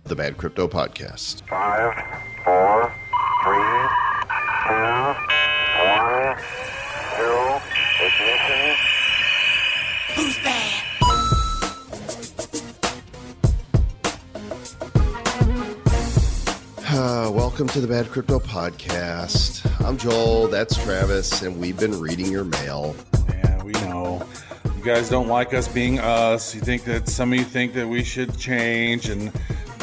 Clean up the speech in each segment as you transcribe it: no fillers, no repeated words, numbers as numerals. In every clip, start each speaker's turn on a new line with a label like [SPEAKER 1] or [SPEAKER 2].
[SPEAKER 1] The Bad Crypto Podcast.
[SPEAKER 2] 5, 4, 3, 2, 1, 0, ignition.
[SPEAKER 3] Who's bad?
[SPEAKER 1] Welcome to the Bad Crypto Podcast. I'm Joel, that's Travis, and we've been reading your mail.
[SPEAKER 4] Yeah, we know. You guys don't like us being us. You think that some of you think that we should change and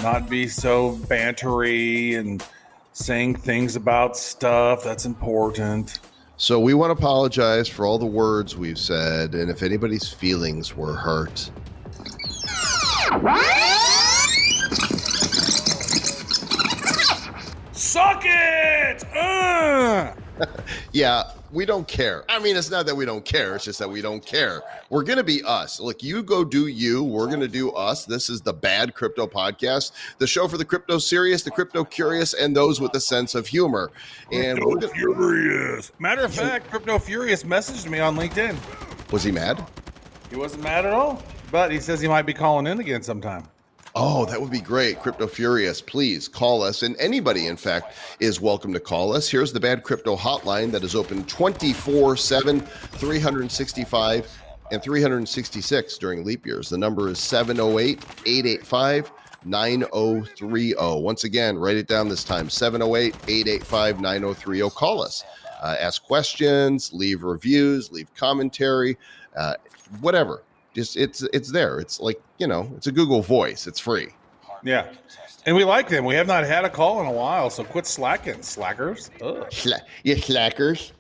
[SPEAKER 4] not be so bantery and saying things about stuff that's important.
[SPEAKER 1] So we want to apologize for all the words we've said, and if anybody's feelings were hurt.
[SPEAKER 4] Suck it!
[SPEAKER 1] Yeah, we don't care. I mean, it's not that we don't care. It's just that we don't care. We're going to be us. Look, you go do you. We're going to do us. This is the Bad Crypto Podcast, the show for the crypto serious, the crypto curious, and those with a sense of humor. And
[SPEAKER 4] Crypto Furious. Matter of fact, Crypto Furious messaged me on LinkedIn.
[SPEAKER 1] Was he mad?
[SPEAKER 4] He wasn't mad at all, but he says he might be calling in again sometime.
[SPEAKER 1] Oh, that would be great. Crypto Furious, please call us. And anybody, in fact, is welcome to call us. Here's the Bad Crypto Hotline that is open 24/7, 365 and 366 during leap years. The number is 708-885-9030. Once again, write it down this time, 708-885-9030. Call us. Ask questions, leave reviews, leave commentary, whatever. Just it's there. It's like, you know, it's a Google Voice. It's free.
[SPEAKER 4] Yeah. And we like them. We have not had a call in a while, so quit slacking, slackers.
[SPEAKER 1] You slackers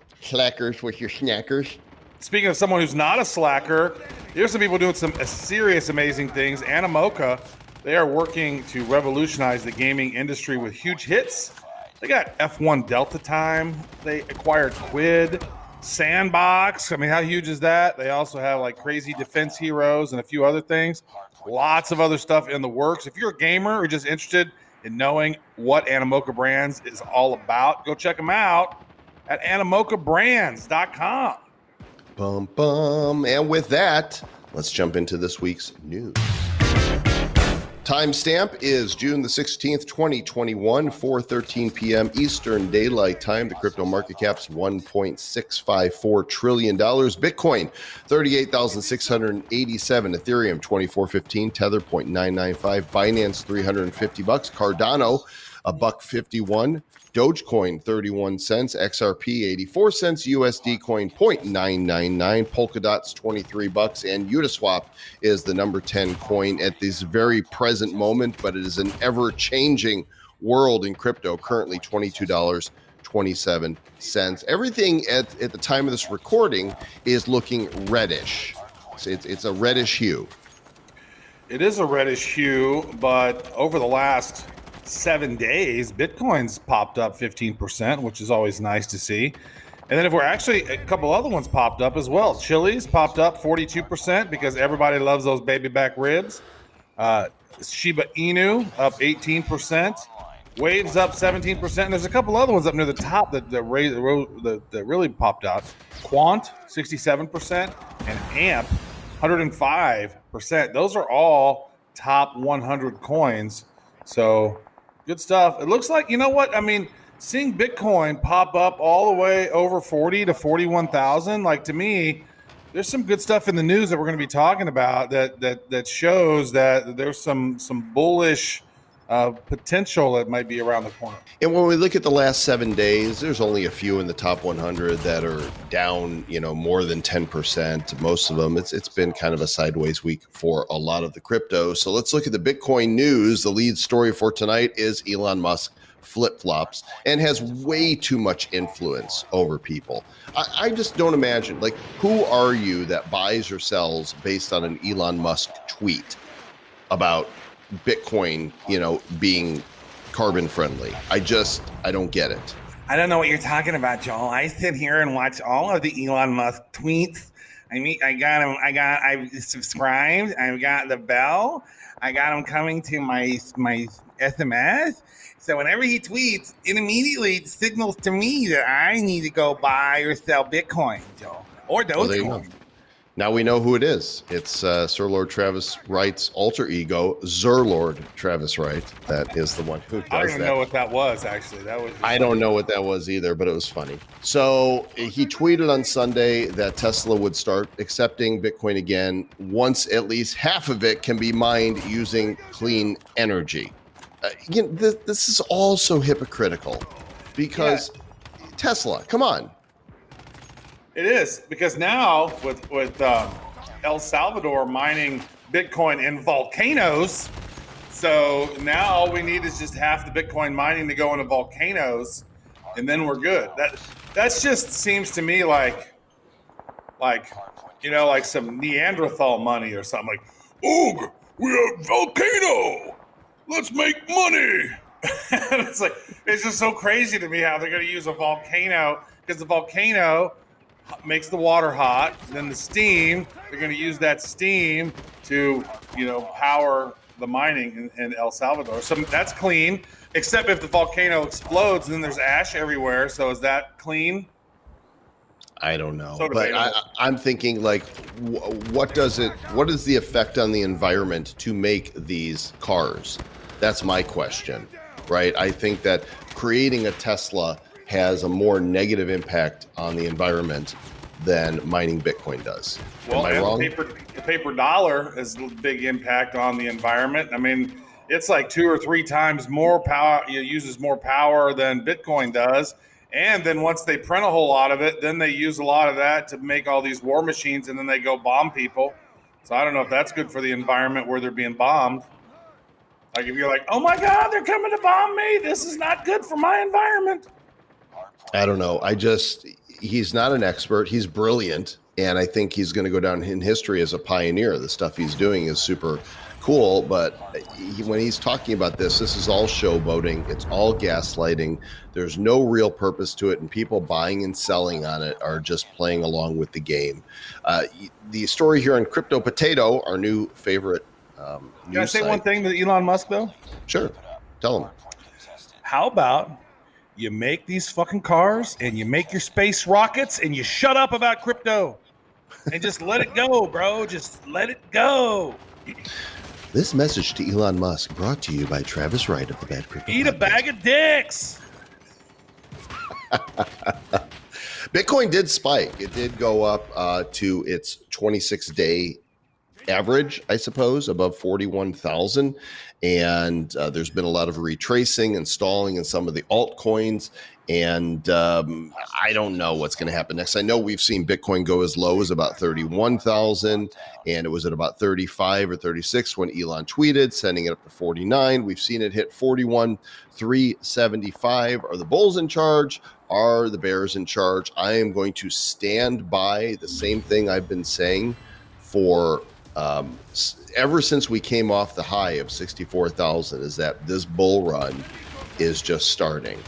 [SPEAKER 1] with your snackers.
[SPEAKER 4] Speaking of someone who's not a slacker, here's some people doing some serious, amazing things. Animoca, they are working to revolutionize the gaming industry with huge hits. They got F1 Delta Time. They acquired Quid. Sandbox. I mean, how huge is that? They also have like Crazy Defense Heroes and a few other things. Lots of other stuff in the works. If you're a gamer or just interested in knowing what Animoca Brands is all about, go check them out at animocabrands.com.
[SPEAKER 1] Bum, bum. And with that, let's jump into this week's news. Timestamp is June the 16th, 2021, 4:13 p.m. Eastern Daylight Time. The crypto market cap's $1.654 trillion. Bitcoin, 38,687. Ethereum, 2415. Tether, 0.995. Binance, $350. Cardano, $1.51. Dogecoin, 31 cents. XRP, 84 cents. USD coin, 0.999. Polkadot's $23. And Uniswap is the number 10 coin at this very present moment, but it is an ever-changing world in crypto. Currently $22.27. Everything at the time of this recording is looking reddish. It's a reddish hue.
[SPEAKER 4] It is a reddish hue, but over the last 7 days, Bitcoin's popped up 15%, which is always nice to see. And then if we're actually, a couple other ones popped up as well. Chili's popped up 42% because everybody loves those baby back ribs. Shiba Inu up 18%. Waves up 17%. And there's a couple other ones up near the top that really popped out. Quant 67% and AMP 105%. Those are all top 100 coins. So good stuff. It looks like, you know what? I mean, seeing Bitcoin pop up all the way over 40 to 41,000, like, to me, there's some good stuff in the news that we're going to be talking about that shows that there's some bullish potential that might be around the corner.
[SPEAKER 1] And when we look at the last 7 days, there's only a few in the top 100 that are down, more than 10%. Most of them, it's been kind of a sideways week for a lot of the crypto. So let's look at the Bitcoin news. The lead story for tonight is Elon Musk flip-flops and has way too much influence over people. I just don't imagine, like, who are you that buys or sells based on an Elon Musk tweet about Bitcoin, being carbon friendly? I don't get it.
[SPEAKER 3] I don't know what you're talking about, Joel. I sit here and watch all of the Elon Musk tweets. I've subscribed. I've got the bell. I got them coming to my SMS. So whenever he tweets, it immediately signals to me that I need to go buy or sell Bitcoin, Joel, or Dogecoin.
[SPEAKER 1] Now we know who it is. It's Sir Lord Travis Wright's alter ego, Lord Travis Wright. That is the one who does that.
[SPEAKER 4] I don't even know what that was, actually.
[SPEAKER 1] I don't know what that was either, but it was funny. So he tweeted on Sunday that Tesla would start accepting Bitcoin again once at least half of it can be mined using clean energy. This is all so hypocritical because Tesla, come on.
[SPEAKER 4] It is, because now with El Salvador mining Bitcoin in volcanoes, so now all we need is just half the Bitcoin mining to go into volcanoes, and then we're good. That just seems to me like some Neanderthal money or something. Like, "Oog, we have volcano. Let's make money." it's just so crazy to me how they're going to use a volcano, because the volcano makes the water hot, then the steam, they're going to use that steam to power the mining in El Salvador. So that's clean, except if the volcano explodes, then there's ash everywhere. So is that clean?
[SPEAKER 1] I don't know, but I'm thinking, like, what is the effect on the environment to make these cars? That's my question, right? I think that creating a Tesla has a more negative impact on the environment than mining Bitcoin does.
[SPEAKER 4] Well,
[SPEAKER 1] Am I wrong?
[SPEAKER 4] The paper dollar has a big impact on the environment. I mean, it's like 2 or 3 times more power. It uses more power than Bitcoin does. And then once they print a whole lot of it, then they use a lot of that to make all these war machines, and then they go bomb people. So I don't know if that's good for the environment where they're being bombed. Like, if you're like, "Oh my God, they're coming to bomb me. This is not good for my environment."
[SPEAKER 1] I don't know. He's not an expert. He's brilliant. And I think he's going to go down in history as a pioneer. The stuff he's doing is super cool. But when he's talking about this is all showboating. It's all gaslighting. There's no real purpose to it. And people buying and selling on it are just playing along with the game. The story here on Crypto Potato, our new favorite
[SPEAKER 4] Can I say one thing to Elon Musk, though?
[SPEAKER 1] Sure. Tell him.
[SPEAKER 4] How about you make these fucking cars and you make your space rockets and you shut up about crypto and just let it go, bro. Just let it go.
[SPEAKER 1] This message to Elon Musk brought to you by Travis Wright of the Bad Crypto
[SPEAKER 4] Eat a bag of dicks.
[SPEAKER 1] Bitcoin did spike. It did go up to its 26-day average, I suppose, above 41,000. And there's been a lot of retracing and stalling in some of the altcoins. And I don't know what's going to happen next. I know we've seen Bitcoin go as low as about 31,000, and it was at about 35 or 36 when Elon tweeted, sending it up to 49. We've seen it hit 41,375. Are the bulls in charge? Are the bears in charge? I am going to stand by the same thing I've been saying for ever since we came off the high of 64,000, is that this bull run is just starting.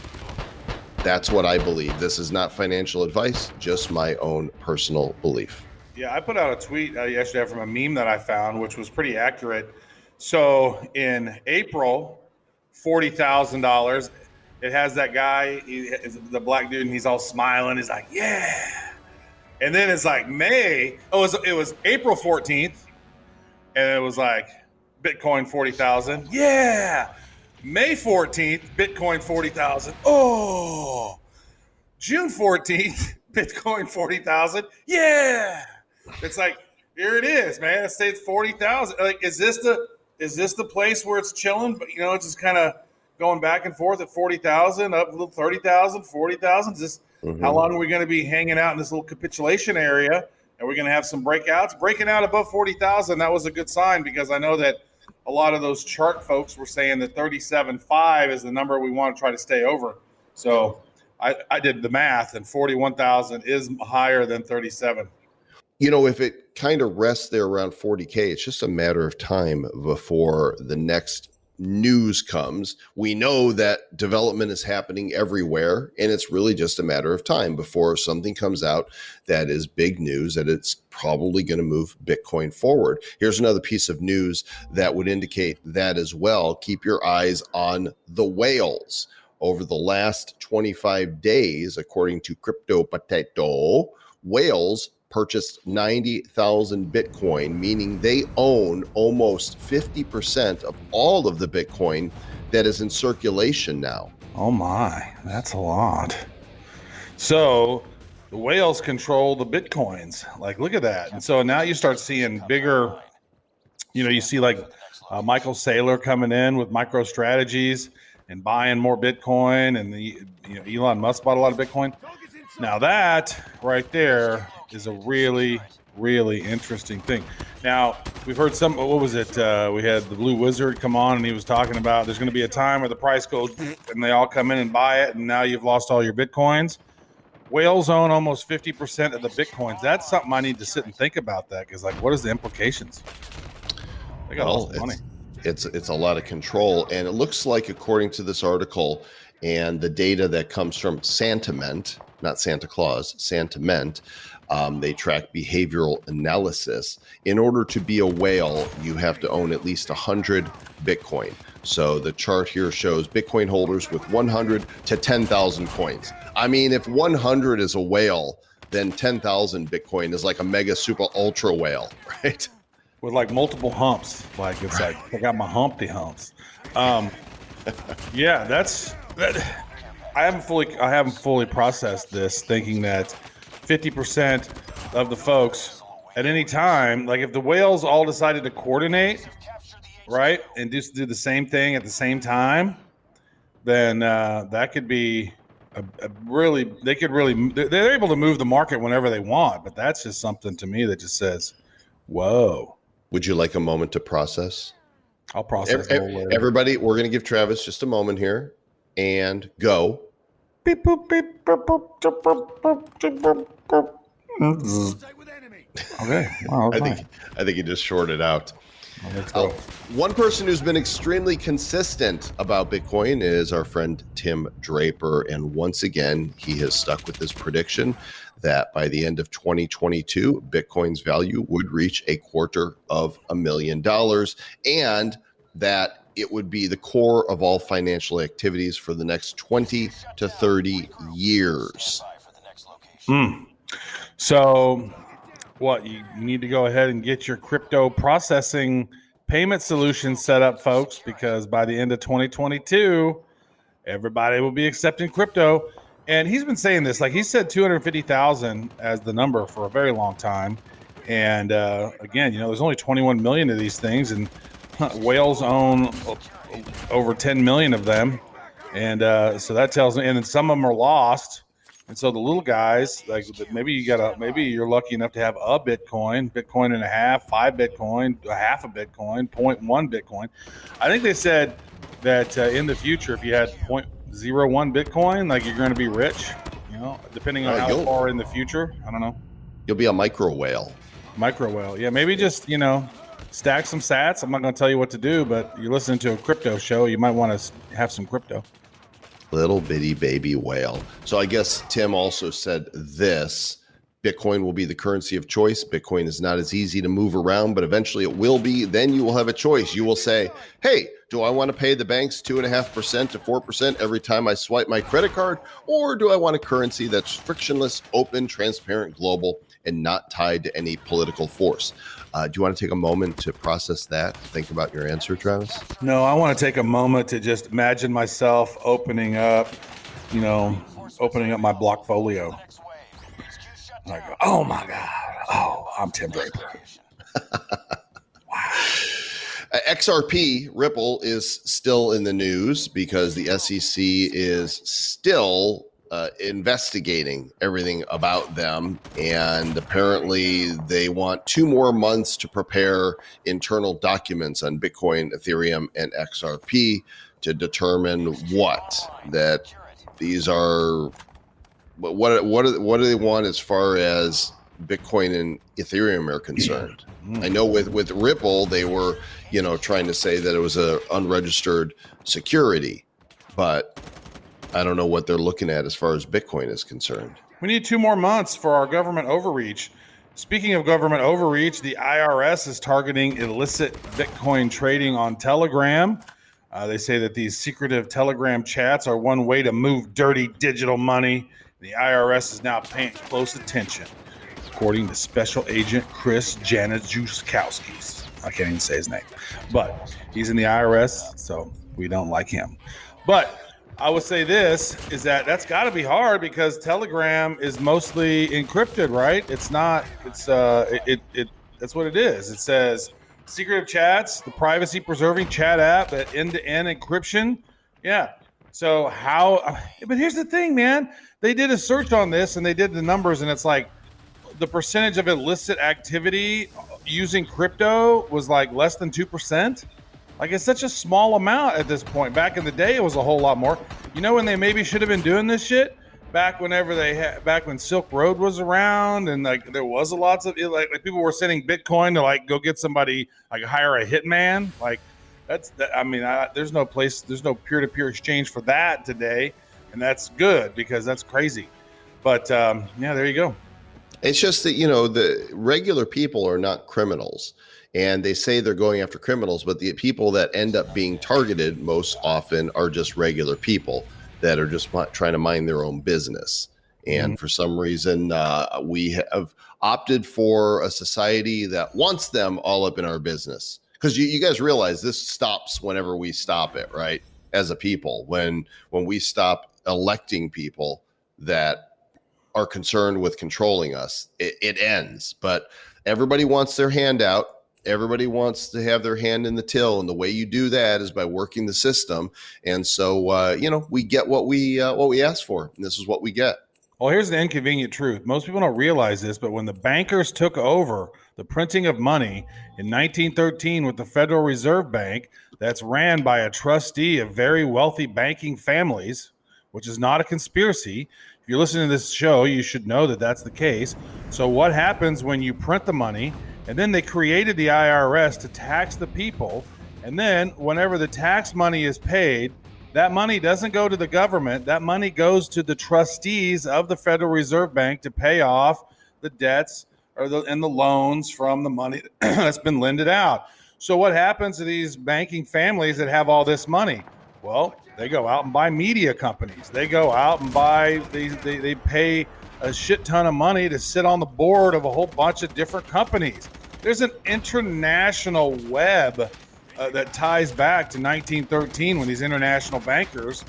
[SPEAKER 1] That's what I believe. This is not financial advice, just my own personal belief.
[SPEAKER 4] Yeah, I put out a tweet yesterday from a meme that I found, which was pretty accurate. So in April, $40,000. It has that guy, the black dude, and he's all smiling. He's like, yeah. And then it's like May. Oh, it was April 14th. And it was like Bitcoin 40,000. Yeah. May 14th, Bitcoin 40,000. Oh. June 14th, Bitcoin 40,000. Yeah. It's like, here it is, man. It stays 40,000. Like, is this the place where it's chilling? But it's just kind of going back and forth at 40,000, up a little 30,000, 40,000. Is this how long are we going to be hanging out in this little capitulation area? And we're going to have some breakouts. Breaking out above 40,000, that was a good sign, because I know that a lot of those chart folks were saying that 37.5 is the number we want to try to stay over. So I did the math, and 41,000 is higher than 37.
[SPEAKER 1] If it kind of rests there around 40K, it's just a matter of time before the next news comes. We know that development is happening everywhere, and it's really just a matter of time before something comes out that is big news, that it's probably going to move Bitcoin forward. Here's another piece of news that would indicate that as well. Keep your eyes on the whales. Over the last 25 days, according to Crypto Potato, whales purchased 90,000 Bitcoin, meaning they own almost 50% of all of the Bitcoin that is in circulation now.
[SPEAKER 4] Oh my, that's a lot. So the whales control the Bitcoins. Like, look at that. And so now you start seeing bigger, you see like Michael Saylor coming in with MicroStrategies and buying more Bitcoin, and Elon Musk bought a lot of Bitcoin. Now that right there is a really, really interesting thing. Now we've heard what was it? We had the Blue Wizard come on, and he was talking about there's going to be a time where the price goes and they all come in and buy it, and now you've lost all your Bitcoins. Whales own almost 50% of the Bitcoins. That's something I need to sit and think about that, because, like, what is the implications? They got all the money.
[SPEAKER 1] It's a lot of control, and it looks like, according to this article and the data that comes from Santiment, not Santa Claus, Santiment, they track behavioral analysis. In order to be a whale, you have to own at least 100 Bitcoin. So the chart here shows Bitcoin holders with 100 to 10,000 coins. I mean, if 100 is a whale, then 10,000 Bitcoin is like a mega super ultra whale, right?
[SPEAKER 4] With like multiple humps. Like, it's like, I got my Humpty Humps. Yeah, that. I haven't fully processed this, thinking that 50% of the folks at any time, like if the whales all decided to coordinate, right, and just do the same thing at the same time, then that could be they're able to move the market whenever they want. But that's just something to me that just says, whoa.
[SPEAKER 1] Would you like a moment to process?
[SPEAKER 4] I'll process
[SPEAKER 1] everybody. We're going to give Travis just a moment here and go.
[SPEAKER 4] Beep, boop, beep, boop, boop, boop, boop, boop, boop, boop. Okay. Wow,
[SPEAKER 1] I think he just shorted out. One person who's been extremely consistent about Bitcoin is our friend Tim Draper. And once again, he has stuck with his prediction that by the end of 2022, Bitcoin's value would reach $250,000 and that it would be the core of all financial activities for the next 20 to 30 years.
[SPEAKER 4] So what, you need to go ahead and get your crypto processing payment solution set up, folks, because by the end of 2022, everybody will be accepting crypto. And he's been saying this, like he said 250,000 as the number for a very long time. And again, there's only 21 million of these things, and whales own over 10 million of them. And so that tells me, and then some of them are lost. And so the little guys, like maybe you're lucky enough to have a Bitcoin and a half, 5 Bitcoin, a half a Bitcoin, 0.1 Bitcoin. I think they said that in the future, if you had 0.01 Bitcoin, like you're going to be rich, depending on how far in the future. I don't know.
[SPEAKER 1] You'll be a micro whale.
[SPEAKER 4] Yeah. Maybe just, stack some sats. I'm not going to tell you what to do, but you're listening to a crypto show. You might want to have some crypto.
[SPEAKER 1] Little bitty baby whale. So I guess Tim also said this: Bitcoin will be the currency of choice. Bitcoin is not as easy to move around, but eventually it will be. Then you will have a choice. You will say, hey, do I want to pay the banks 2.5% to 4% every time I swipe my credit card? Or do I want a currency that's frictionless, open, transparent, global, and not tied to any political force? Do you want to take a moment to process that? Think about your answer, Travis?
[SPEAKER 4] No, I want to take a moment to just imagine myself opening up my Blockfolio. Like, oh my God. Oh, I'm Tim Draper. Wow.
[SPEAKER 1] XRP Ripple is still in the news because the SEC is still investigating everything about them. And apparently they want 2 more months to prepare internal documents on Bitcoin, Ethereum, and XRP to determine that these are. What do they want as far as Bitcoin and Ethereum are concerned? I know with Ripple, they were, trying to say that it was a unregistered security, but I don't know what they're looking at as far as Bitcoin is concerned.
[SPEAKER 4] We need 2 more months for our government overreach. Speaking of government overreach, the IRS is targeting illicit Bitcoin trading on Telegram. They say that these secretive Telegram chats are one way to move dirty digital money. The IRS is now paying close attention. according to Special Agent Chris Januszkowski. I can't even say his name, but he's in the IRS, so we don't like him. But I would say this is that's got to be hard because Telegram is mostly encrypted, right? It's not. It's that's what it is. It says secretive chats, the privacy preserving chat app, that end-to-end encryption. Yeah. So how? But here's the thing, man. They did a search on this and they did the numbers, and it's like the percentage of illicit activity using crypto was like less than 2%. Like, it's such a small amount at this point. Back in the day, it was a whole lot more. You know when they maybe should have been doing this shit? Back when Silk Road was around, and like there was a lots of like people were sending Bitcoin to like go get somebody, like hire a hitman. Like there's no peer-to-peer exchange for that today, and that's good because that's crazy. But yeah, there you go.
[SPEAKER 1] It's just that, the regular people are not criminals. And they say they're going after criminals, but the people that end up being targeted most often are just regular people that are just trying to mind their own business. And for some reason, we have opted for a society that wants them all up in our business. Because you guys realize this stops whenever we stop it, right? As a people, when we stop electing people that are concerned with controlling us, it ends. But everybody wants their hand out. Everybody wants to have their hand in the till, and the way you do that is by working the system. And so, we get what we ask for, and this is what we get.
[SPEAKER 4] Well, here's the inconvenient truth. Most people don't realize this, but when the bankers took over the printing of money in 1913 with the Federal Reserve Bank, that's ran by a trustee of very wealthy banking families, which is not a conspiracy. If you're listening to this show, you should know that that's the case. So what happens when you print the money? And then they created the IRS to tax the people. And then whenever the tax money is paid, that money doesn't go to the government. That money goes to the trustees of the Federal Reserve Bank to pay off the debts and the loans from the money that's been lended out. So what happens to these banking families that have all this money? Well, they go out and buy media companies. They go out and buy, they pay a shit ton of money to sit on the board of a whole bunch of different companies. There's an international web that ties back to 1913 when these international bankers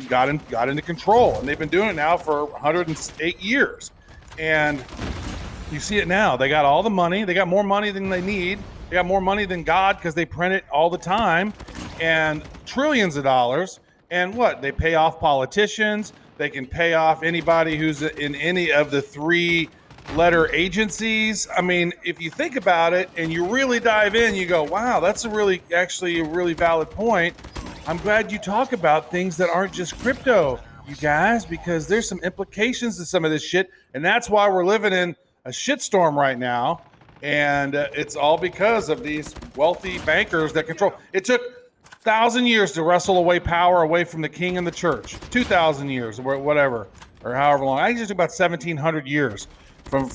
[SPEAKER 4] got into control, and they've been doing it now for 108 years. And you see it now. They got all the money. They got more money than they need. They got more money than God because they print it all the time, and trillions of dollars. And what? They pay off politicians. They can pay off anybody who's in any of the 3-letter agencies. I mean, if you think about it and you really dive in, you go, wow, that's a really valid point. I'm glad you talk about things that aren't just crypto, you guys, because there's some implications to some of this shit. And that's why we're living in a shitstorm right now. And it's all because of these wealthy bankers that control. It took 1,000 years to wrestle away power away from the king and the church. 2,000 years or whatever, or however long. I think it took about 1,700 years from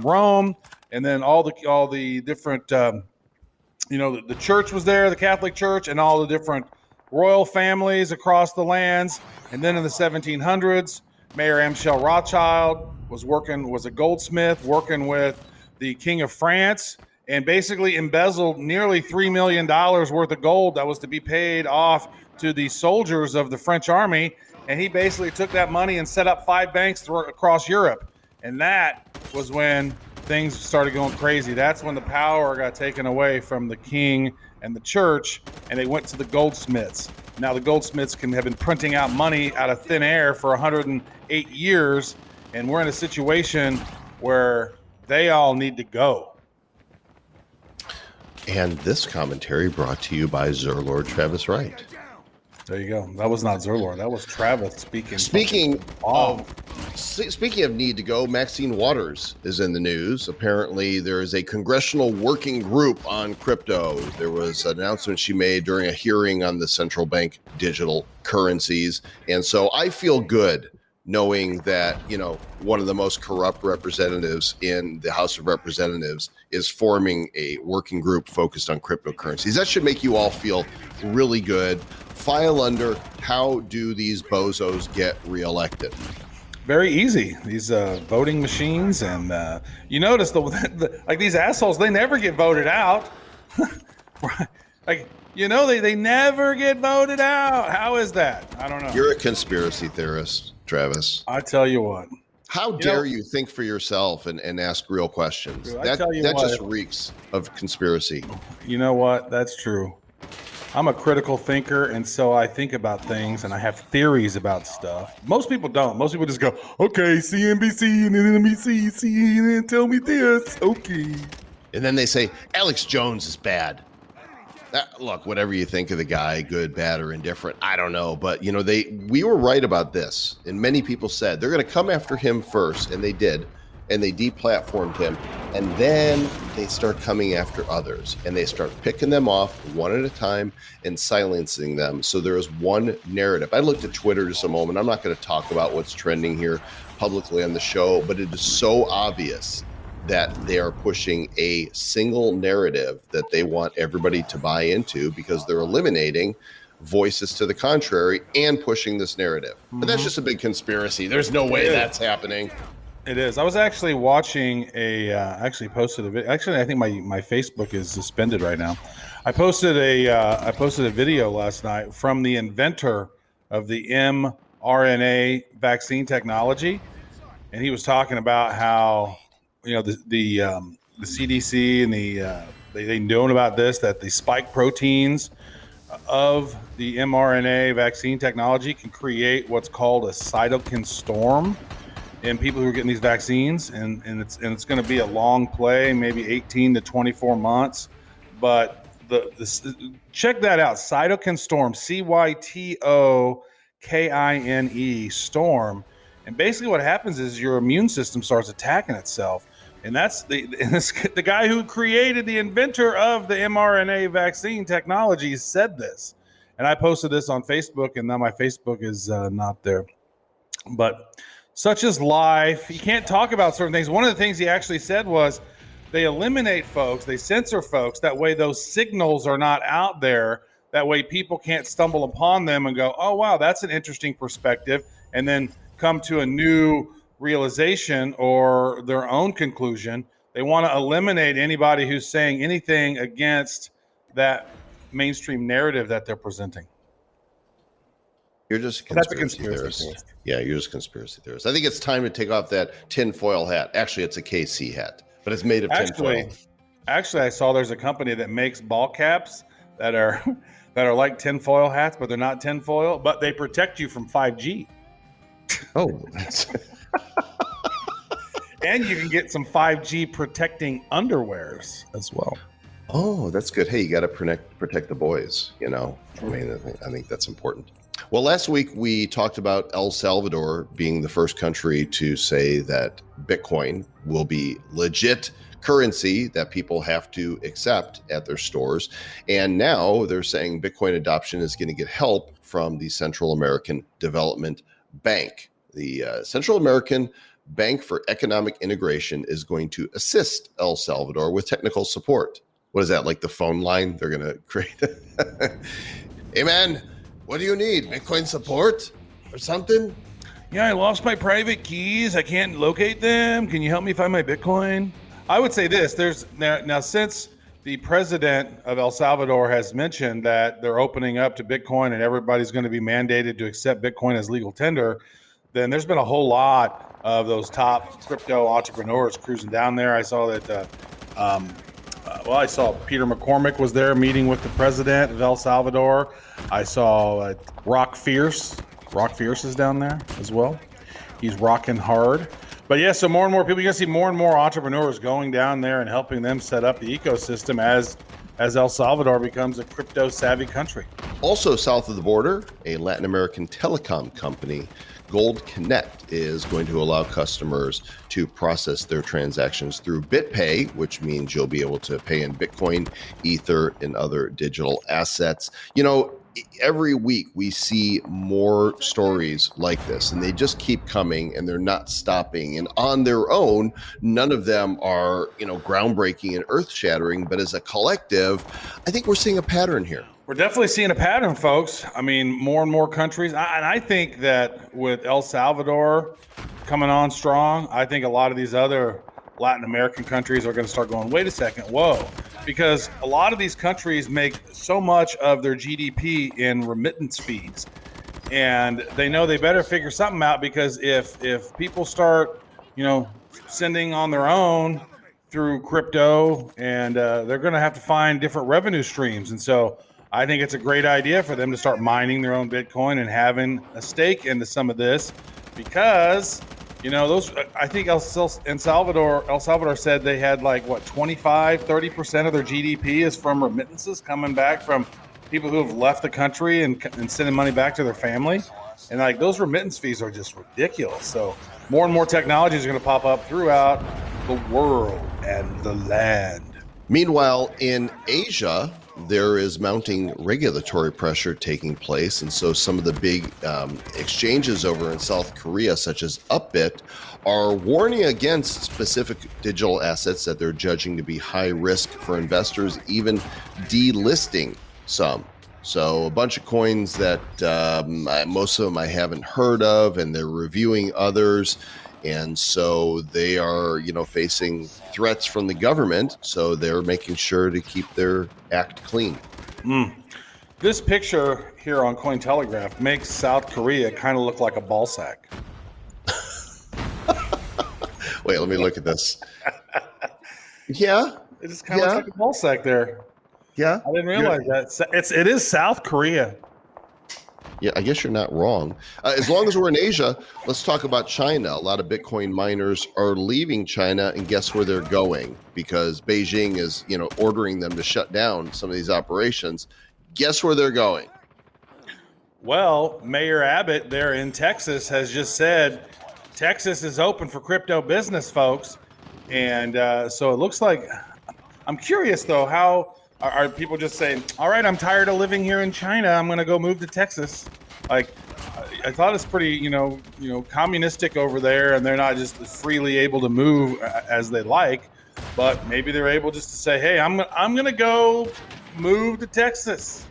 [SPEAKER 4] Rome, and then all the different the church was there, the Catholic Church, and all the different royal families across the lands. And then in the 1700s, Mayor Amschel Rothschild was a goldsmith working with the King of France, and basically embezzled nearly $3 million worth of gold that was to be paid off to the soldiers of the French army. And he basically took that money and set up 5 banks across Europe. And that was when things started going crazy. That's when the power got taken away from the king and the church, and they went to the goldsmiths. Now the goldsmiths have been printing out money out of thin air for 108 years, and we're in a situation where they all need to go.
[SPEAKER 1] And this commentary brought to you by Lord Travis Wright.
[SPEAKER 4] There you go. That was not Zerlord. That was Travis speaking.
[SPEAKER 1] Speaking of need to go, Maxine Waters is in the news. Apparently, there is a congressional working group on crypto. There was an announcement she made during a hearing on the central bank digital currencies. And so I feel good knowing that, one of the most corrupt representatives in the House of Representatives is forming a working group focused on cryptocurrencies. That should make you all feel really good. File under, how do these bozos get reelected?
[SPEAKER 4] very easy. These voting machines, and you notice like these assholes, they never get voted out. Like, they never get voted out. How is that? I don't know.
[SPEAKER 1] You're a conspiracy theorist, Travis.
[SPEAKER 4] I tell you what.
[SPEAKER 1] How dare you think for yourself and ask real questions?
[SPEAKER 4] Dude,
[SPEAKER 1] That just reeks of conspiracy.
[SPEAKER 4] You know what? That's true. I'm a critical thinker, and so I think about things, and I have theories about stuff. Most people don't. Most people just go, okay, CNBC and NBC, CNN, tell me this. Okay.
[SPEAKER 1] And then they say, Alex Jones is bad. Look, whatever you think of the guy, good, bad, or indifferent, I don't know. But, we were right about this. And many people said they're going to come after him first, and they did. And they deplatformed him. And then they start coming after others. And they start picking them off one at a time and silencing them. So there is one narrative. I looked at Twitter just a moment. I'm not going to talk about what's trending here publicly on the show, but it is so obvious that they are pushing a single narrative that they want everybody to buy into because they're eliminating voices to the contrary and pushing this narrative. But that's just a big conspiracy. There's no way that's happening.
[SPEAKER 4] It is. I was actually watching actually posted a video. Actually, I think my Facebook is suspended right now. I posted a video last night from the inventor of the mRNA vaccine technology. And he was talking about how, the CDC and they known about this, that the spike proteins of the mRNA vaccine technology can create what's called a cytokine storm in people who are getting these vaccines, and it's going to be a long play, maybe 18 to 24 months. But check that out, cytokine storm, CYTOKINE storm, and basically what happens is your immune system starts attacking itself. And that's the guy who created, the inventor of the mRNA vaccine technology said this. And I posted this on Facebook, and now my Facebook is not there. But such is life. You can't talk about certain things. One of the things he actually said was they eliminate folks, they censor folks. That way those signals are not out there. That way people can't stumble upon them and go, oh, wow, that's an interesting perspective. And then come to a new realization or their own conclusion. They want to eliminate anybody who's saying anything against that mainstream narrative that they're presenting.
[SPEAKER 1] You're just a conspiracy theorist. Yeah, you're just a conspiracy theorist. I think it's time to take off that tinfoil hat. Actually, it's a KC hat, but it's made of tinfoil.
[SPEAKER 4] Actually, I saw there's a company that makes ball caps that are like tinfoil hats, but they're not tinfoil, but they protect you from 5G.
[SPEAKER 1] Oh, that's...
[SPEAKER 4] And you can get some 5G protecting underwears as well.
[SPEAKER 1] Oh, that's good. Hey, you got to protect the boys, I mean, I think that's important. Well, last week we talked about El Salvador being the first country to say that Bitcoin will be legit currency that people have to accept at their stores. And now they're saying Bitcoin adoption is going to get help from the Central American Development Bank. The Central American Bank for Economic Integration is going to assist El Salvador with technical support. What is that, like the phone line? They're going to create. Hey, man, what do you need? Bitcoin support or something?
[SPEAKER 4] Yeah, I lost my private keys. I can't locate them. Can you help me find my Bitcoin? I would say this. There's now since the president of El Salvador has mentioned that they're opening up to Bitcoin and everybody's going to be mandated to accept Bitcoin as legal tender, then there's been a whole lot of those top crypto entrepreneurs cruising down there. I saw that, I saw Peter McCormick was there meeting with the president of El Salvador. I saw Rock Fierce. Rock Fierce is down there as well. He's rocking hard. But yeah, so more and more people, you're going to see more and more entrepreneurs going down there and helping them set up the ecosystem as El Salvador becomes a crypto savvy country.
[SPEAKER 1] Also south of the border, a Latin American telecom company, Gold Connect, is going to allow customers to process their transactions through BitPay, which means you'll be able to pay in Bitcoin, Ether, and other digital assets. Every week we see more stories like this, and they just keep coming and they're not stopping. And on their own, none of them are, groundbreaking and earth shattering. But as a collective, I think we're seeing a pattern here.
[SPEAKER 4] We're definitely seeing a pattern, folks. I mean, more and more countries. And I think that with El Salvador coming on strong. I think a lot of these other Latin American countries are going to start going, wait a second, whoa, because a lot of these countries make so much of their GDP in remittance fees, and they know they better figure something out, because if people start, sending on their own through crypto, and they're going to have to find different revenue streams. And so I think it's a great idea for them to start mining their own Bitcoin and having a stake into some of this, because those, I think El Salvador said they had 25-30% of their GDP is from remittances coming back from people who have left the country and sending money back to their family. And those remittance fees are just ridiculous. So more and more technologies are going to pop up throughout the world and the land.
[SPEAKER 1] Meanwhile, in Asia, there is mounting regulatory pressure taking place. And so some of the big exchanges over in South Korea, such as Upbit, are warning against specific digital assets that they're judging to be high risk for investors, even delisting some. So a bunch of coins that most of them I haven't heard of, and they're reviewing others. And so they are, facing threats from the government. So they're making sure to keep their act clean.
[SPEAKER 4] This picture here on Cointelegraph makes South Korea kind of look like a ball sack.
[SPEAKER 1] Wait, let me look at this. Yeah.
[SPEAKER 4] It just kind of looks like a ball sack there.
[SPEAKER 1] Yeah.
[SPEAKER 4] I didn't realize that. It is South Korea.
[SPEAKER 1] Yeah, I guess you're not wrong. As long as we're in Asia, let's talk about China. A lot of Bitcoin miners are leaving China, and guess where they're going? Because Beijing is, ordering them to shut down some of these operations. Guess where they're going?
[SPEAKER 4] Well, Mayor Abbott there in Texas has just said Texas is open for crypto business, folks. And so it looks like, I'm curious though, how are people just saying, all right, I'm tired of living here in China, I'm going to go move to Texas? I thought it's pretty, communistic over there, and they're not just freely able to move as they like, but maybe they're able just to say, hey, I'm going to go move to Texas.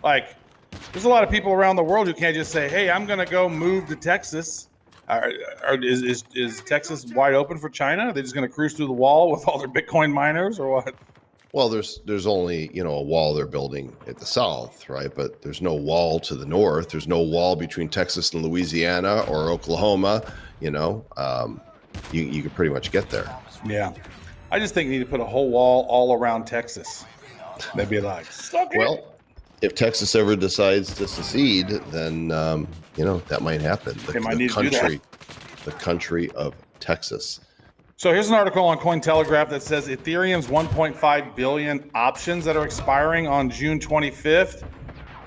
[SPEAKER 4] There's a lot of people around the world who can't just say, hey, I'm going to go move to Texas. Is Texas wide open for China? Are they just going to cruise through the wall with all their Bitcoin miners, or what?
[SPEAKER 1] Well, there's only, a wall they're building at the south, right? But there's no wall to the north. There's no wall between Texas and Louisiana or Oklahoma. You could pretty much get there.
[SPEAKER 4] Yeah. I just think you need to put a whole wall all around Texas. They'd be like, suck it.
[SPEAKER 1] Well, if Texas ever decides to secede, then, that might happen. The country of Texas.
[SPEAKER 4] So here's an article on Cointelegraph that says Ethereum's 1.5 billion options that are expiring on June 25th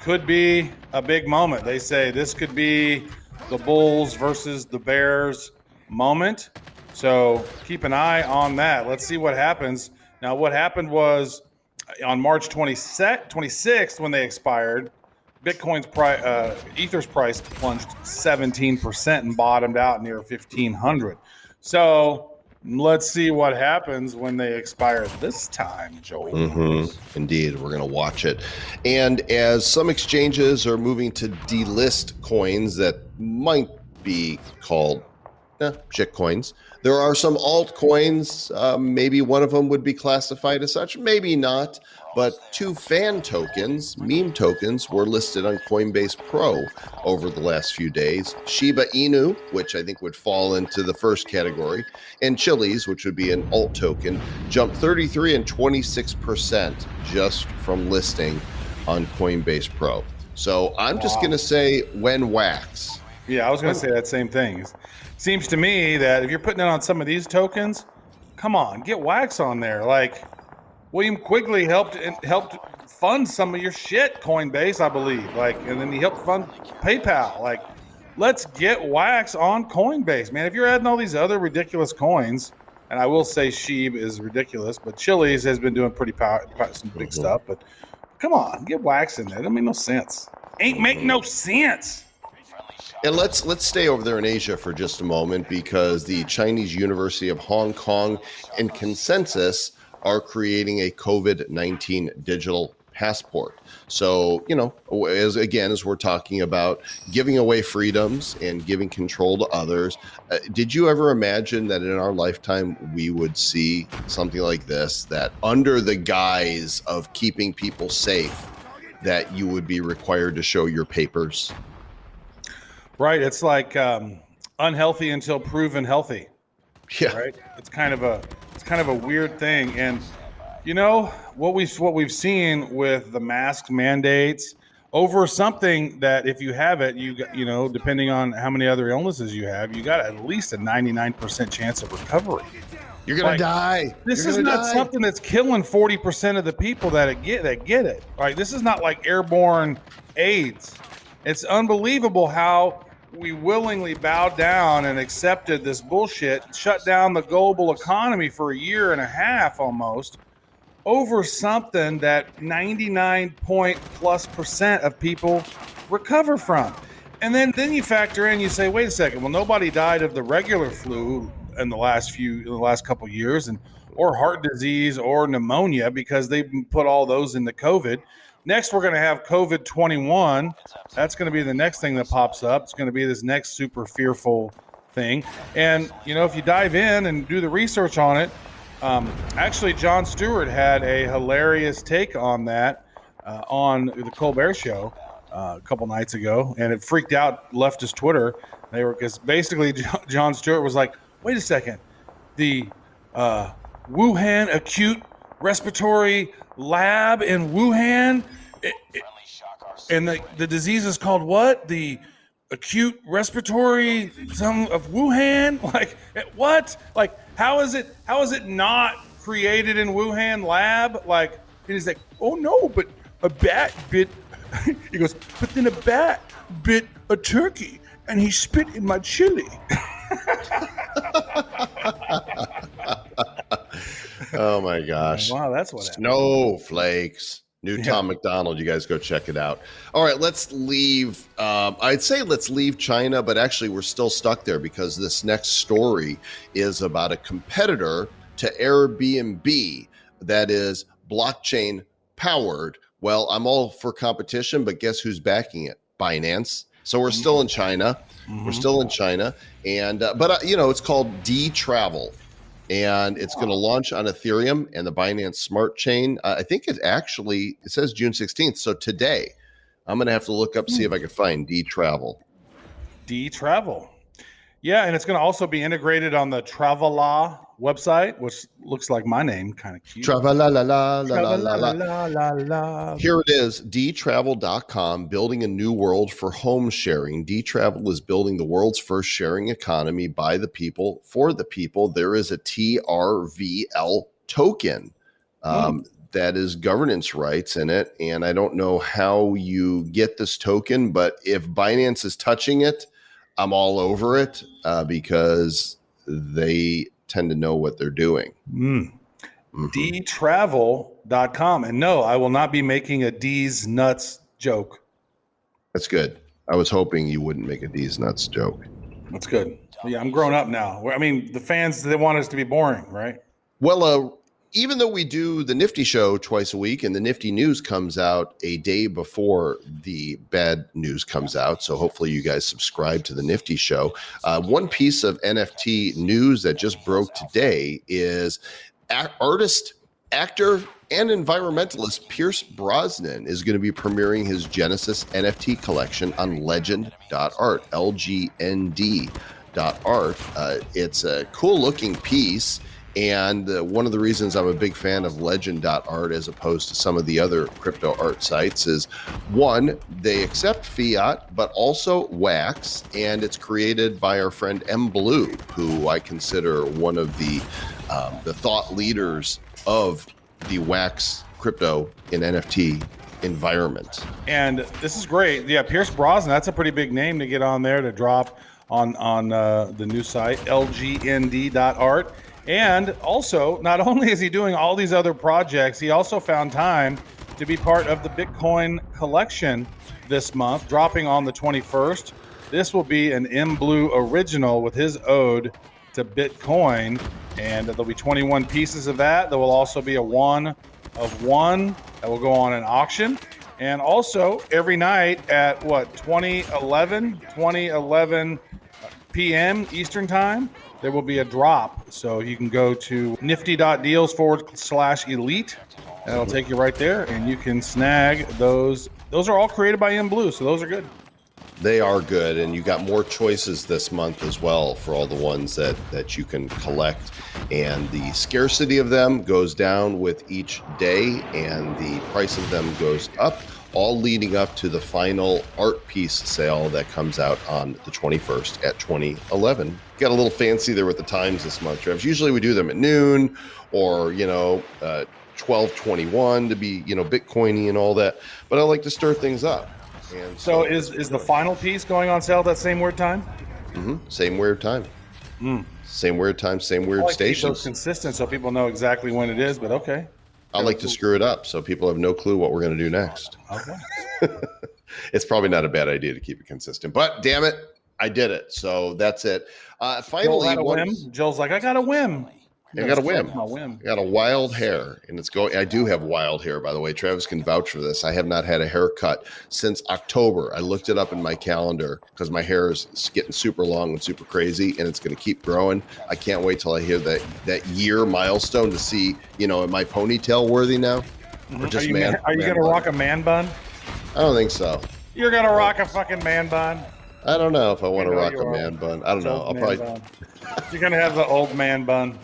[SPEAKER 4] could be a big moment. They say this could be the bulls versus the bears moment. So keep an eye on that. Let's see what happens. Now, what happened was on March 26th, when they expired, Bitcoin's Ether's price plunged 17% and bottomed out near 1,500. So let's see what happens when they expire this time, Joel.
[SPEAKER 1] Mm-hmm. Indeed, we're going to watch it. And as some exchanges are moving to delist coins that might be called shit coins, there are some altcoins. Maybe one of them would be classified as such, maybe not. But 2 fan tokens, meme tokens, were listed on Coinbase Pro over the last few days. Shiba Inu, which I think would fall into the first category, and Chiliz, which would be an alt token, jumped 33 and 26% just from listing on Coinbase Pro. So I'm just going to say when wax.
[SPEAKER 4] Yeah, I was going to say that same thing. It seems to me that if you're putting it on some of these tokens, come on, get wax on there. William Quigley helped fund some of your shit, Coinbase, I believe. And then he helped fund PayPal. Let's get wax on Coinbase, man. If you're adding all these other ridiculous coins, and I will say Sheeb is ridiculous, but Chiliz has been doing some big stuff. But come on, get wax in there. That don't make no sense. Ain't make no sense.
[SPEAKER 1] And let's stay over there in Asia for just a moment, because the Chinese University of Hong Kong and Consensus are creating a COVID-19 digital passport. So, as we're talking about giving away freedoms and giving control to others, did you ever imagine that in our lifetime we would see something like this, that under the guise of keeping people safe, that you would be required to show your papers?
[SPEAKER 4] Right. It's like unhealthy until proven healthy.
[SPEAKER 1] Yeah.
[SPEAKER 4] Right. It's kind of a weird thing. And what we've seen with the mask mandates over something that if you have it, depending on how many other illnesses you have, you got at least a 99% chance of recovery.
[SPEAKER 1] You're gonna die.
[SPEAKER 4] This is not something that's killing 40% of the people that get it. Right? This is not like airborne AIDS. It's unbelievable how we willingly bowed down and accepted this bullshit, shut down the global economy for a year and a half almost, over something that 99% of people recover from. And then you factor in, you say, wait a second, well, nobody died of the regular flu in the last couple of years, or heart disease or pneumonia, because they put all those into COVID. Next, we're going to have COVID-21. That's going to be the next thing that pops up. It's going to be this next super fearful thing. And, if you dive in and do the research on it, actually, Jon Stewart had a hilarious take on that on the Colbert Show a couple nights ago, and it freaked out leftist Twitter. Because basically Jon Stewart was like, wait a second, the Wuhan acute respiratory lab in Wuhan, and the disease is called what? The acute respiratory of Wuhan? Like, what? Like, how is it not created in Wuhan lab? Like, and he's like, oh no, but a bat bit. He goes, but then a bat bit a turkey and he spit in my chili.
[SPEAKER 1] Oh my gosh.
[SPEAKER 3] Wow, that's what happened.
[SPEAKER 1] Snowflakes. New Tom McDonald. You guys go check it out. All right, let's leave. I'd say let's leave China, but actually we're still stuck there because this next story is about a competitor to Airbnb that is blockchain powered. Well, I'm all for competition, but guess who's backing it? Binance. So we're still in China. We're still in China. And but it's called D-Travel. And it's going to launch on Ethereum and the Binance Smart Chain. I think it says June 16th. So today, I'm going to have to look up, see if I can find D-Travel.
[SPEAKER 4] D-Travel. Yeah, and it's going to also be integrated on the Travala website, which looks like my name, kind of cute.
[SPEAKER 1] Travala. Here it is, dtravel.com, building a new world for home sharing. D-Travel is building the world's first sharing economy by the people, for the people. There is a TRVL token that is governance rights in it. And I don't know how you get this token, but if Binance is touching it, I'm all over it because they tend to know what they're doing.
[SPEAKER 4] Dtravel.com. And no, I will not be making a D's nuts joke.
[SPEAKER 1] That's good. I was hoping you wouldn't make a D's nuts joke.
[SPEAKER 4] That's good. Yeah, I'm grown up now. I mean, the fans, they want us to be boring, right?
[SPEAKER 1] Well, even though we do the Nifty Show twice a week and the Nifty News comes out a day before the bad news comes out, so hopefully you guys subscribe to the Nifty Show. One piece of NFT news that just broke today is artist, actor, and environmentalist Pierce Brosnan is going to be premiering his Genesis NFT collection on legend.art, LGND.art. It's a cool looking piece. And one of the reasons I'm a big fan of legend.art as opposed to some of the other crypto art sites is, one, they accept fiat, but also wax. And it's created by our friend M. Blue, who I consider one of the thought leaders of the wax crypto and NFT environment.
[SPEAKER 4] And this is great. Yeah, Pierce Brosnan, that's a pretty big name to get on there to drop on the new site, lgnd.art. And also, not only is he doing all these other projects, he also found time to be part of the Bitcoin collection this month, dropping on the 21st. This will be an M. Blue original with his ode to Bitcoin, and there'll be 21 pieces of that. There will also be a 1 of one that will go on an auction. And also every night at 2011 p.m. Eastern time, there will be a drop. So you can go to nifty.deals/elite. That'll take you right there, and you can snag those. Those are all created by Blue, so those are good.
[SPEAKER 1] They are good, and you got more choices this month as well for all the ones that you can collect. And the scarcity of them goes down with each day, and the price of them goes up, all leading up to the final art piece sale that comes out on the 21st at 2011. Got a little fancy there with the times this month, Travis. Usually we do them at noon or, 12:21 to be, Bitcoiny and all that. But I like to stir things up. And
[SPEAKER 4] so is the final piece going on sale at that same weird time?
[SPEAKER 1] Mm-hmm. Same weird time. Same weird time, same weird stations.
[SPEAKER 4] Keep those consistent so people know exactly when it is, but okay.
[SPEAKER 1] I like to screw it up so people have no clue what we're going to do next.
[SPEAKER 4] Okay.
[SPEAKER 1] It's probably not a bad idea to keep it consistent, but damn it, I did it. So that's it. Finally,
[SPEAKER 4] Joel's like, I got a whim.
[SPEAKER 1] I got a whim. I got a wild hair, and it's going. I do have wild hair, by the way. Travis can vouch for this. I have not had a haircut since October. I looked it up in my calendar because my hair is getting super long and super crazy, and it's going to keep growing. I can't wait till I hear that year milestone to see, am I ponytail worthy now? Or just
[SPEAKER 4] are you going to rock a man bun?
[SPEAKER 1] I don't think so.
[SPEAKER 4] You're going to rock a fucking man bun?
[SPEAKER 1] I don't know if I want to rock a man bun. I don't know. I'll probably.
[SPEAKER 4] You're going to have the old man bun.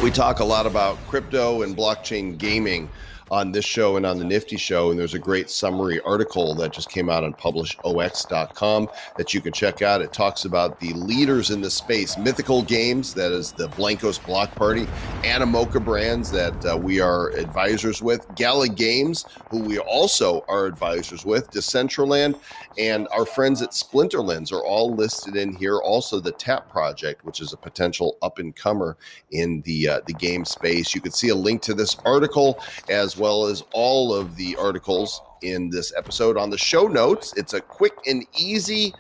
[SPEAKER 1] We talk a lot about crypto and blockchain gaming on this show and on the Nifty show, and there's a great summary article that just came out on publishox.com that you can check out. It talks about the leaders in the space, Mythical Games, that is the Blankos Block Party, Animoca Brands that we are advisors with, Gala Games, who we also are advisors with, Decentraland, and our friends at Splinterlands are all listed in here. Also, the Tap Project, which is a potential up-and-comer in the game space. You can see a link to this article as well as all of the articles in this episode on the show notes. It's a quick and easy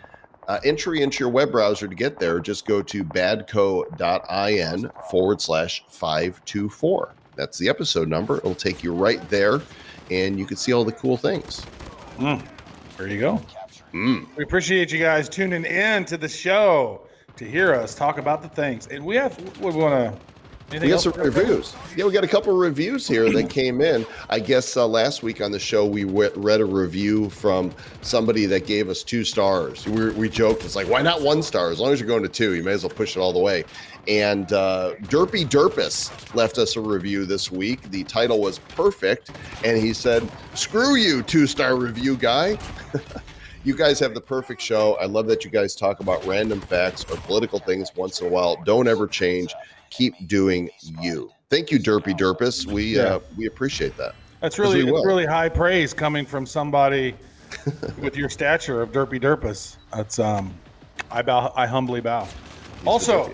[SPEAKER 1] entry into your web browser to get there. Just go to badco.in/524. That's the episode number. It'll take you right there, and you can see all the cool things.
[SPEAKER 4] There you go. We appreciate you guys tuning in to the show to hear us talk about the things. And we got some
[SPEAKER 1] reviews. Yeah, we got a couple of reviews here that came in. I guess last week on the show, we read a review from somebody that gave us 2 stars. We joked, it's like, why not 1 star? As long as you're going to 2, you may as well push it all the way. And Derpy Derpus left us a review this week. The title was perfect. And he said, screw you, 2-star review guy. You guys have the perfect show. I love that you guys talk about random facts or political things once in a while. Don't ever change. Keep doing you. Thank you, Derpy Derpus. We appreciate that.
[SPEAKER 4] That's really high praise coming from somebody with your stature of Derpy Derpus. That's I humbly bow.
[SPEAKER 1] He's
[SPEAKER 4] also,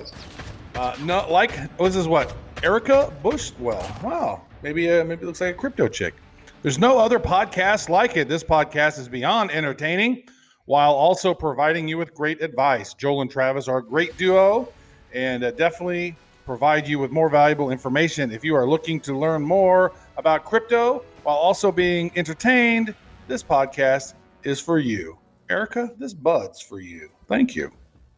[SPEAKER 4] this is what Erica Bushwell. Wow, maybe it looks like a crypto chick. There's no other podcast like it. This podcast is beyond entertaining while also providing you with great advice. Joel and Travis are a great duo and definitely provide you with more valuable information. If you are looking to learn more about crypto while also being entertained, this podcast is for you. Erica, this bud's for you. Thank you.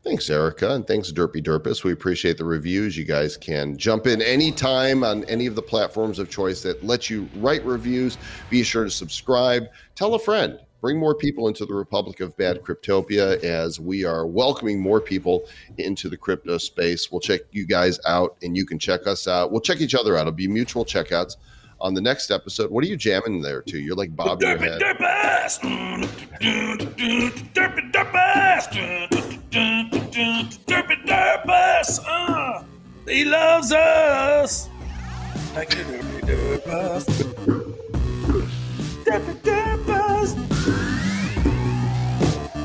[SPEAKER 1] Thanks, Erica, and thanks, Derpy Derpus. We appreciate the reviews. You guys can jump in anytime on any of the platforms of choice that let you write reviews. Be sure to subscribe. Tell a friend. Bring more people into the Republic of Bad Cryptopia as we are welcoming more people into the crypto space. We'll check you guys out, and you can check us out. We'll check each other out. It'll be mutual checkouts on the next episode. What are you jamming there to? You're like bobbing your head.
[SPEAKER 5] Derpy Derpus, he loves us. Like Derpy Derpus. Derpy Derpus.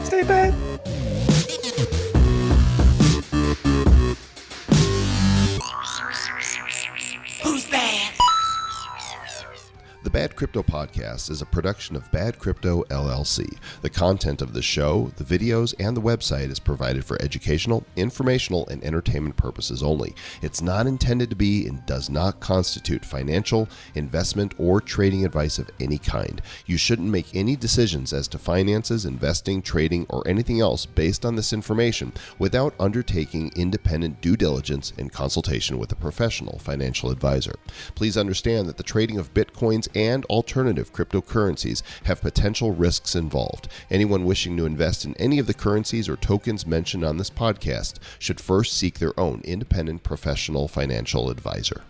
[SPEAKER 5] Stay bad.
[SPEAKER 2] Who's bad?
[SPEAKER 1] The Bad Crypto Podcast is a production of Bad Crypto LLC. The content of the show, the videos, and the website is provided for educational, informational, and entertainment purposes only. It's not intended to be and does not constitute financial, investment, or trading advice of any kind. You shouldn't make any decisions as to finances, investing, trading, or anything else based on this information without undertaking independent due diligence and consultation with a professional financial advisor. Please understand that the trading of Bitcoins and alternative cryptocurrencies have potential risks involved. Anyone wishing to invest in any of the currencies or tokens mentioned on this podcast should first seek their own independent professional financial advisor.